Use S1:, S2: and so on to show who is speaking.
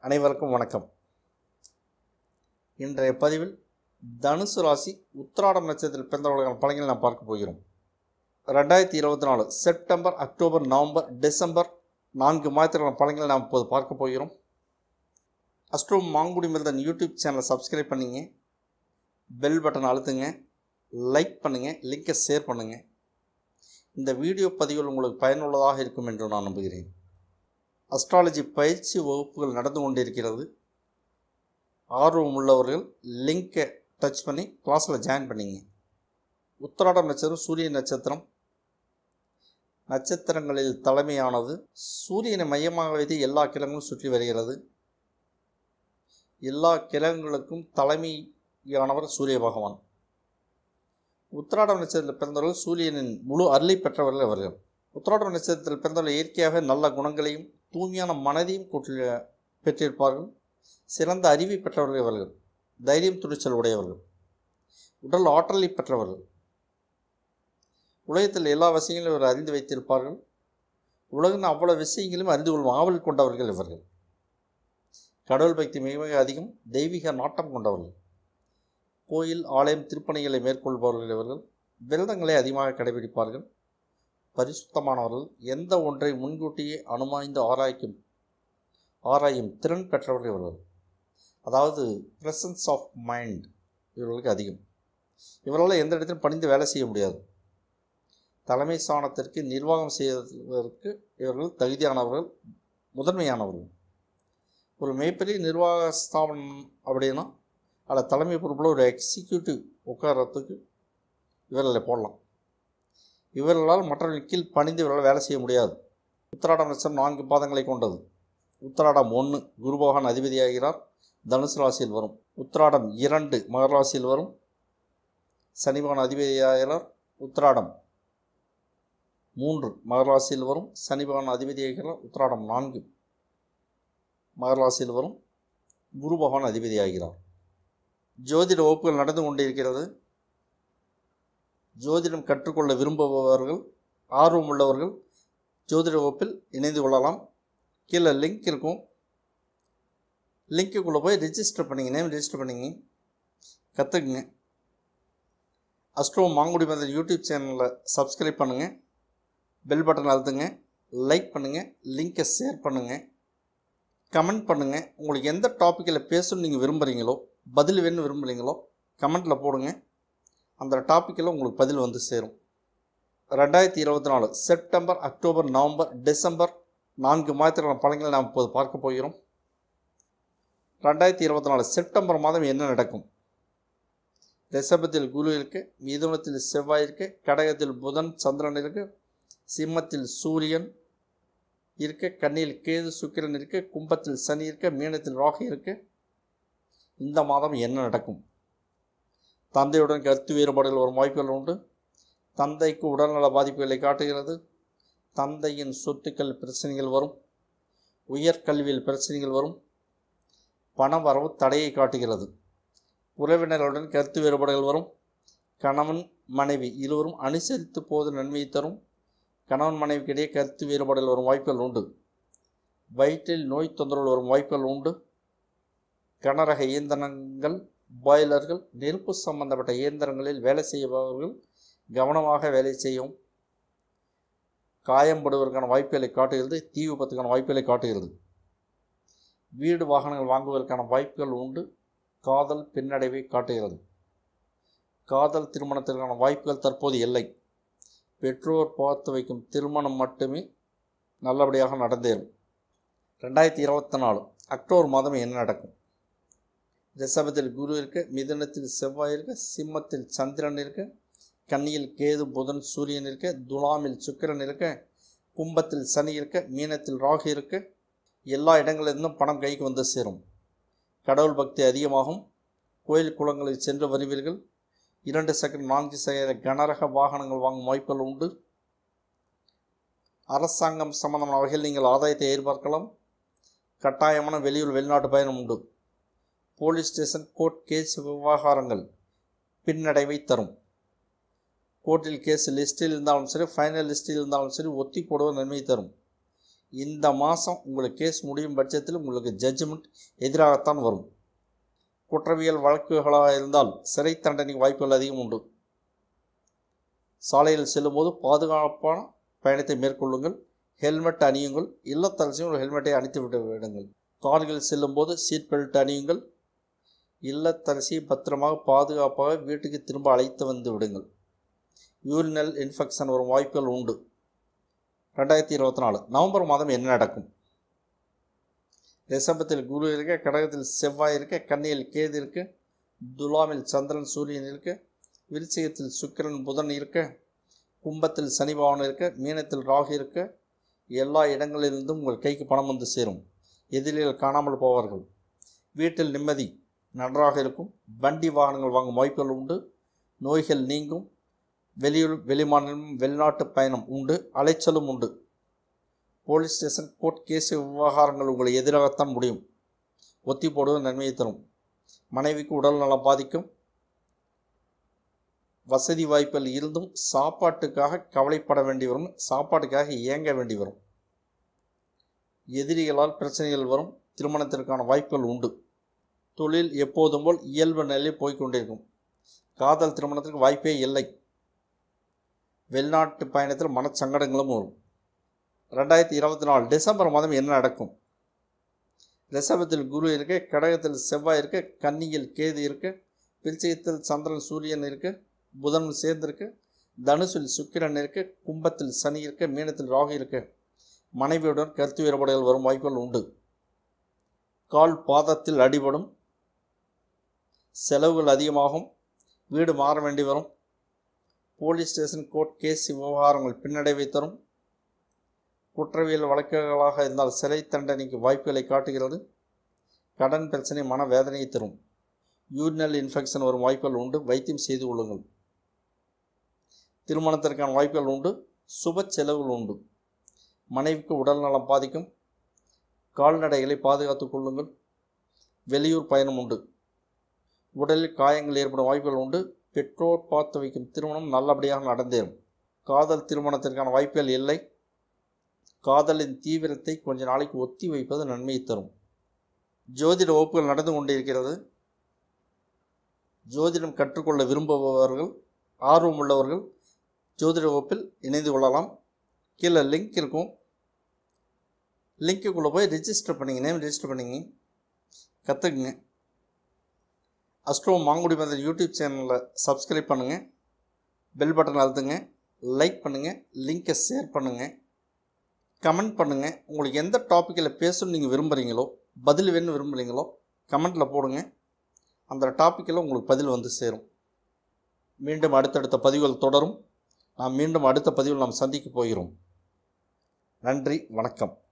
S1: அனைவருக்கும் வணக்கம். இன்றைய பதிவில் தனுசு ராசி உத்திராடம் நட்சத்திரத்தில் பிறந்தவர்களுக்கான பலன்களை நாம் பார்க்க போகிறோம். 2024 செப்டம்பர், அக்டோபர், நவம்பர், டிசம்பர் 4 மாதத்திற்கான பலன்களை நாம் இப்போது பார்க்க போகிறோம். அஸ்ட்ரோ மாங்குடி மிருதன் யூடியூப் சேனலை சப்ஸ்கிரைப் பண்ணிங்க, பெல் பட்டன் அழுத்துங்க, லைக் பண்ணுங்கள், லிங்கை ஷேர் பண்ணுங்கள். இந்த வீடியோ பதிவுகள் உங்களுக்கு பயனுள்ளதாக இருக்கும் என்று நான் நம்புகிறேன். அஸ்ட்ராலஜி பயிற்சி வகுப்புகள் நடந்து கொண்டிருக்கிறது. ஆர்வம் உள்ளவர்கள் லிங்கை டச் பண்ணி கிளாஸில் ஜாயின் பண்ணிங்க. உத்திராடம் நட்சத்திரம் சூரிய நட்சத்திரம். நட்சத்திரங்களில் தலைமையானது. சூரியனை மையமாக வைத்து எல்லா கிழங்குகளும் சுற்றி வருகிறது. எல்லா கிழங்குகளுக்கும் தலைமையானவர் சூரிய பகவான். உத்திராடம் நட்சத்திரத்தில் பிறந்தவர்கள் சூரியனின் முழு அருளை பெற்றவர்கள் அவர்கள். உத்திராடம் நட்சத்திரத்தில் பிறந்தவர்கள் இயற்கையாக நல்ல குணங்களையும் தூய்மையான மனதையும் பெற்றிருப்பார்கள். சிறந்த அறிவை பெற்றவர்கள் இவர்கள். தைரியம் துணிச்சல் உடையவர்கள். உடல் ஆற்றலை பெற்றவர்கள். உலகத்தில் எல்லா விஷயங்களும் இவர் அறிந்து வைத்திருப்பார்கள். உலகின் அவ்வளவு விஷயங்களையும் அறிந்து கொள்ளும் ஆவல் கொண்டவர்கள் இவர்கள். கடவுள் பக்தி மிக மிக அதிகம். தெய்வீக நாட்டம் கொண்டவர்கள். கோயில் ஆலயம் திருப்பணிகளை மேற்கொள்பவர்கள் இவர்கள். விரதங்களை அதிகமாக கடைபிடிப்பார்கள். பரிசுத்தமானவர்கள். எந்த ஒன்றை முன்கூட்டியே அனுமாய்ந்து ஆராயும் திறன் பெற்றவர்கள் இவர்கள். அதாவது ப்ரெசன்ஸ் ஆஃப் மைண்ட் இவர்களுக்கு அதிகம். இவர்களால் எந்த இடத்திலும் பணிந்து வேலை செய்ய முடியாது. தலைமை ஸ்தானத்திற்கு நிர்வாகம் செய்வதற்கு இவர்கள் தகுதியானவர்கள், முதன்மையானவர்கள். ஒரு மிகப்பெரிய நிர்வாக ஸ்தாபனம் அப்படின்னா அதில் தலைமை பொறுப்பில் ஒரு எக்ஸிக்யூட்டிவ் உட்காரத்துக்கு இவர்களை போடலாம். இவர்களால் மற்றவர்கள் கீழ் பணிந்து இவர்களால் வேலை செய்ய முடியாது. உத்திராடம் நட்சத்திரம் 4 பாதங்களை கொண்டது. உத்திராடம் 1 குரு பகவான் அதிபதியாகிறார், தனுசு ராசியில் வரும். உத்திராடம் 2 மகர ராசியில் வரும், சனி பகவான் அதிபதியாகிறார். உத்திராடம் 3 மகர ராசியில் வரும், சனி பகவான் அதிபதியாகிறார். உத்திராடம் 4 மகர ராசியில் வரும், குரு பகவான் அதிபதியாகிறார். ஜோதிட வகுப்புகள் நடந்து கொண்டிருக்கிறது. ஜோதிடம் கற்றுக்கொள்ள விரும்புபவர்கள், ஆர்வம் உள்ளவர்கள் ஜோதிட வகுப்பில் இணைந்து கொள்ளலாம். கீழே லிங்க் இருக்கும். லிங்க்குள்ளே போய் ரிஜிஸ்டர் பண்ணிங்க, நேம் ரிஜிஸ்டர் பண்ணிங்க, கற்றுக்குங்க. அஸ்ட்ரோ மாங்குடி மிருதன் யூடியூப் சேனலில் சப்ஸ்கிரைப் பண்ணுங்கள், பெல் பட்டன் அழுத்துங்க, லைக் பண்ணுங்கள், லிங்கை ஷேர் பண்ணுங்கள், கமெண்ட் பண்ணுங்கள். உங்களுக்கு எந்த டாப்பிக்கில் பேசணும்னு நீங்கள் விரும்புகிறீங்களோ, பதில் வேணும்னு விரும்புகிறீங்களோ கமெண்ட்டில் போடுங்க. அந்த டாப்பிக்கில் உங்களுக்கு பதில் வந்து சேரும். 2024 செப்டம்பர், அக்டோபர், நவம்பர், டிசம்பர் 4 மாதத்திற்கான பலன்களை நாம் இப்போது பார்க்க போகிறோம். 2024 செப்டம்பர் மாதம் என்ன நடக்கும்? ரிஷபத்தில் குரு இருக்கு, மிதுனத்தில் செவ்வாய் இருக்கு, கடகத்தில் புதன் சந்திரன் இருக்கு, சிம்மத்தில் சூரியன் இருக்கு, கன்னியில் கேது சுக்கிரன் இருக்கு, கும்பத்தில் சனி இருக்கு, மீனத்தில் ராகு இருக்கு. இந்த மாதம் என்ன நடக்கும்? தந்தையுடன் கருத்து வேறுபாடுகள் வரும் வாய்ப்புகள் உண்டு. தந்தைக்கு உடல்நல பாதிப்புகளை காட்டுகிறது. தந்தையின் சொத்துக்கள் பிரச்சனைகள் வரும். உயர்கல்வியில் பிரச்சனைகள் வரும். பண வரவு தடையை காட்டுகிறது. உறவினர்களுடன் கருத்து வேறுபாடுகள் வரும். கணவன் மனைவி இருவரும் அனுசரித்து போது நன்மையை தரும். கணவன் மனைவிக்கிடையே கருத்து வேறுபாடுகள் வரும் வாய்ப்புகள் உண்டு. வயிற்றில் நோய் தொந்தரவு வரும் வாய்ப்புகள் உண்டு. கனரக இயந்திரங்கள், பாய்லர்கள், நெருப்பு சம்பந்தப்பட்ட இயந்திரங்களில் வேலை செய்பவர்கள் கவனமாக வேலை செய்யும். காயம்படுவதற்கான வாய்ப்புகளை காட்டுகிறது. தீ விபத்துக்கான வாய்ப்புகளை காட்டுகிறது. வீடு வாகனங்கள் வாங்குவதற்கான வாய்ப்புகள் உண்டு. காதல் பின்னடைவை காட்டுகிறது. காதல் திருமணத்திற்கான வாய்ப்புகள் தற்போது இல்லை. பெற்றோர் பார்த்து வைக்கும் திருமணம் மட்டுமே நல்லபடியாக நடந்தேறும். 2024 அக்டோபர் மாதம் என்ன நடக்கும்? ரிஷபத்தில் குரு இருக்கு, மிதுனத்தில் செவ்வாய் இருக்கு, சிம்மத்தில் சந்திரன் இருக்கு, கன்னியில் கேது புதன் சூரியன் இருக்கு, துலாமில் சுக்கிரன் இருக்கு, கும்பத்தில் சனி இருக்கு, மீனத்தில் ராகு இருக்கு. எல்லா இடங்களிலிருந்தும் பணம் கைக்கு வந்து சேரும். கடவுள் பக்தி அதிகமாகும். கோயில் குளங்களில் சென்று வருவீர்கள். 2 சக்கர 4 சக்கர கனரக வாகனங்கள் வாங்கும் வாய்ப்புகள் உண்டு. அரசாங்கம் சம்பந்தமான வகையில் நீங்கள் ஆதாயத்தை எதிர்பார்க்கலாம். கட்டாயமான வெளியூர் வெளிநாட்டு பயணம் உண்டு. போலீஸ் ஸ்டேஷன், கோர்ட் கேஸ் விவகாரங்கள் பின்னடைவை தரும். கோர்ட்டில் கேஸ் லிஸ்ட்டில் இருந்தாலும் சரி, ஃபைனல் லிஸ்ட்டில் இருந்தாலும் சரி, ஒத்தி போடுவது நன்மை தரும். இந்த மாதம் உங்களுக்கு கேஸ் முடியும் பட்சத்தில் உங்களுக்கு ஜட்ஜ்மெண்ட் எதிராகத்தான் வரும். குற்றவியல் வழக்குகளாக இருந்தால் சிறை தண்டனைக்கு வாய்ப்புகள் அதிகம் உண்டு. சாலையில் செல்லும்போது பாதுகாப்பான பயணத்தை மேற்கொள்ளுங்கள். ஹெல்மெட் அணியுங்கள். இல்லத்தரசியும் ஒரு ஹெல்மெட்டை அணித்து விடுங்கள். கார்களில் செல்லும்போது சீட் பெல்ட் அணியுங்கள். இல்லத்தரசியை பத்திரமாக பாதுகாப்பாக வீட்டுக்கு திரும்ப அழைத்து வந்து விடுங்கள். யூரினல் இன்ஃபெக்ஷன் வரும் வாய்ப்புகள் உண்டு. 2024 நவம்பர் மாதம் என்ன நடக்கும்? ரிஷபத்தில் குரு இருக்க, கடகத்தில் செவ்வாய் இருக்க, கன்னியில் கேது இருக்க, துலாமில் சந்திரன் சூரியன் இருக்க, விருச்சிகத்தில் சுக்கிரன் புதன் இருக்க, கும்பத்தில் சனி பகவான் இருக்க, மீனத்தில் ராகு இருக்க, எல்லா இடங்களிலிருந்தும் உங்கள் கைக்கு பணம் வந்து சேரும். எதிரிகள் காணாமல் போவார்கள். வீட்டில் நிம்மதி நன்றாக இருக்கும். வண்டி வாகனங்கள் வாங்கும் வாய்ப்புகள் உண்டு. நோய்கள் நீங்கும். வெளிமாநிலம் வெளிநாட்டு பயணம் உண்டு. அலைச்சலும் உண்டு. போலீஸ் ஸ்டேஷன் கோர்ட் கேஸ் விவகாரங்கள் உங்களை எதிராகத்தான் முடியும். ஒத்தி போடுவது நன்மையை தரும். மனைவிக்கு உடல் நலம் பாதிக்கும். வசதி வாய்ப்புகள் இருந்தும் சாப்பாட்டுக்காக கவலைப்பட வேண்டி வரும். சாப்பாட்டுக்காக ஏங்க வேண்டி வரும். எதிரிகளால் பிரச்சனைகள் வரும். திருமணத்திற்கான வாய்ப்புகள் உண்டு. தொழில் எப்போதும் போல் இயல்பு நிலையில் போய்கொண்டிருக்கும். காதல் திருமணத்திற்கு வாய்ப்பே இல்லை. வெளிநாட்டு பயணத்தில் மனச்சங்கடங்களும் வரும். 2024 டிசம்பர் மாதம் என்ன நடக்கும்? ரிஷபத்தில் குரு இருக்க, கடகத்தில் செவ்வாய் இருக்க, கன்னியில் கேது இருக்க, விருச்சிகத்தில் சந்திரன் சூரியன் இருக்க, புதன் சேர்ந்திருக்க, தனுசில் சுக்கிரன் இருக்க, கும்பத்தில் சனி இருக்க, மீனத்தில் ராகு இருக்க, மனைவியுடன் கருத்து வேறுபாடுகள் வரும் வாய்ப்புகள் உண்டு. கால் பாதத்தில் அடிபடும். செலவுகள் அதிகமாகும். வீடு மாற வேண்டி வரும். போலீஸ் ஸ்டேஷன் கோர்ட் கேஸ் விவகாரங்கள் பின்னடைவை தரும். குற்றவியல் வழக்குகளாக இருந்தால் சிறை தண்டனைக்கு வாய்ப்புகளை காட்டுகிறது. கடன் பிரச்சனை மன வேதனையை தரும். யூரினல் இன்ஃபெக்ஷன் வரும் வாய்ப்புகள் உண்டு. வைத்தியம் செய்து கொள்ளுங்கள். திருமணத்திற்கான வாய்ப்புகள் உண்டு. சுப செலவுகள் உண்டு. மனைவிக்கு உடல் நலம் பாதிக்கும். கால்நடைகளை பாதுகாத்துக் கொள்ளுங்கள். வெளியூர் பயணம் உண்டு. உடலில் காயங்கள் ஏற்படும் வாய்ப்புகள் உண்டு. பெற்றோர் பார்த்து வைக்கும் திருமணம் நல்லபடியாக நடந்தேறும். காதல் திருமணத்திற்கான வாய்ப்புகள் இல்லை. காதலின் தீவிரத்தை கொஞ்ச நாளைக்கு ஒத்தி வைப்பது நன்மையை தரும். ஜோதிட வகுப்புகள் நடந்து கொண்டிருக்கிறது. ஜோதிடம் கற்றுக்கொள்ள விரும்புபவர்கள், ஆர்வம் உள்ளவர்கள் ஜோதிட வகுப்பில் இணைந்து கொள்ளலாம். கீழே லிங்க் இருக்கும். லிங்க்குள்ளே போய் ரிஜிஸ்டர் பண்ணிங்க. நேம் ரிஜிஸ்டர் பண்ணிங்க. கற்றுக்குங்க. அஸ்ட்ரோ மாங்குடி மந்திர் யூடியூப் சேனலில் சப்ஸ்கிரைப் பண்ணுங்கள். பெல் பட்டன் அழுத்துங்க. லைக் பண்ணுங்கள். லிங்கை ஷேர் பண்ணுங்கள். கமெண்ட் பண்ணுங்கள். உங்களுக்கு எந்த டாப்பிக்கில் பேசணும்னு நீங்கள் விரும்புகிறீங்களோ, பதில் வேணும்னு விரும்புகிறீங்களோ கமெண்ட்டில் போடுங்க. அந்த டாப்பிக்கில் உங்களுக்கு பதில் வந்து சேரும். மீண்டும் அடுத்தடுத்த பதிவுகள் தொடரும். நாம் மீண்டும் அடுத்த பதிவில் நாம் சந்திக்க போகிறோம். நன்றி, வணக்கம்.